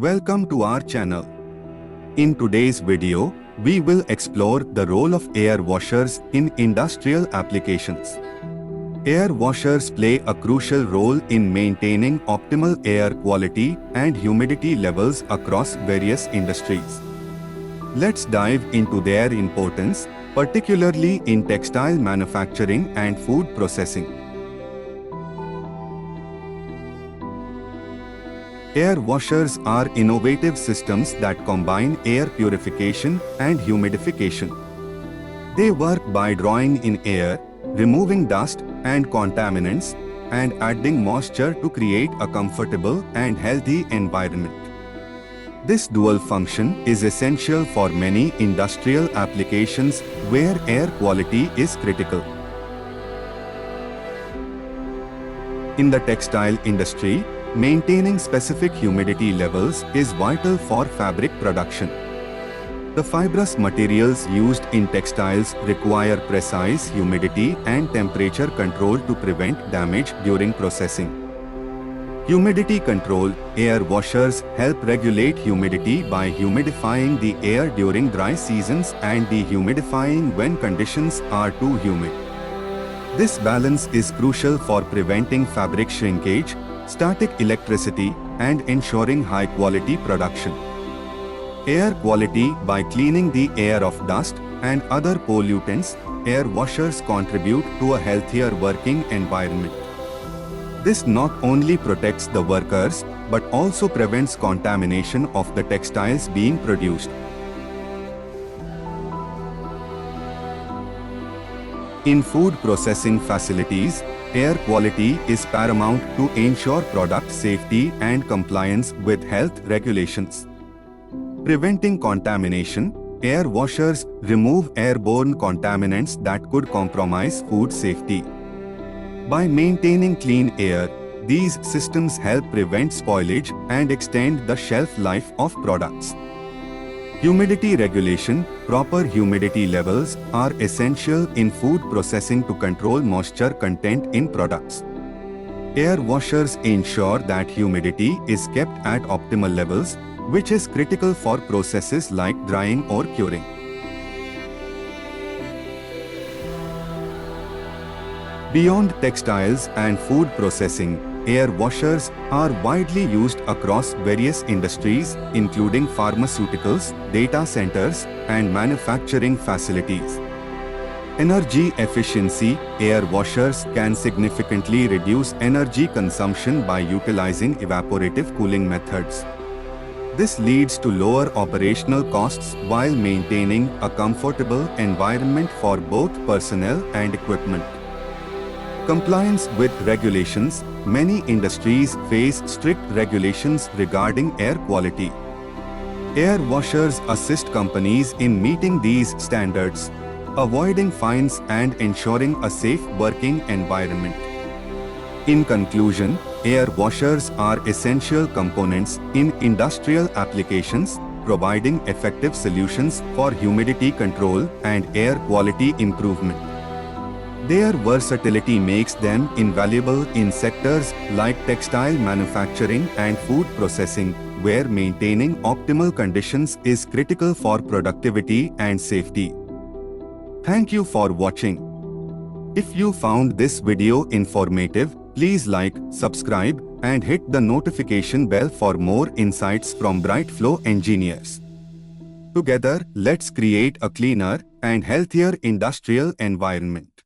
Welcome to our channel. In today's video, we will explore the role of air washers in industrial applications. Air washers play a crucial role in maintaining optimal air quality and humidity levels across various industries. Let's dive into their importance, particularly in textile manufacturing and food processing. Air washers are innovative systems that combine air purification and humidification. They work by drawing in air, removing dust and contaminants, and adding moisture to create a comfortable and healthy environment. This dual function is essential for many industrial applications where air quality is critical. In the textile industry, maintaining specific humidity levels is vital for fabric production. The fibrous materials used in textiles require precise humidity and temperature control to prevent damage during processing. Humidity control air washers help regulate humidity by humidifying the air during dry seasons and dehumidifying when conditions are too humid. This balance is crucial for preventing fabric shrinkage, static electricity, and ensuring high-quality production. Air quality by cleaning the air of dust and other pollutants, air washers contribute to a healthier working environment. This not only protects the workers, but also prevents contamination of the textiles being produced. In food processing facilities, air quality is paramount to ensure product safety and compliance with health regulations. Preventing contamination, air washers remove airborne contaminants that could compromise food safety. By maintaining clean air, these systems help prevent spoilage and extend the shelf life of products. Humidity regulation. Proper humidity levels are essential in food processing to control moisture content in products. Air washers ensure that humidity is kept at optimal levels, which is critical for processes like drying or curing. Beyond textiles and food processing, air washers are widely used across various industries, including pharmaceuticals, data centers, and manufacturing facilities. Energy efficiency. Air washers can significantly reduce energy consumption by utilizing evaporative cooling methods. This leads to lower operational costs while maintaining a comfortable environment for both personnel and equipment. Compliance with regulations. Many industries face strict regulations regarding air quality. Air washers assist companies in meeting these standards, avoiding fines and ensuring a safe working environment. In conclusion, air washers are essential components in industrial applications, providing effective solutions for humidity control and air quality improvement. Their versatility makes them invaluable in sectors like textile manufacturing and food processing, where maintaining optimal conditions is critical for productivity and safety. Thank you for watching. If you found this video informative, please like, subscribe, and hit the notification bell for more insights from Brightflow Engineers. Together, let's create a cleaner and healthier industrial environment.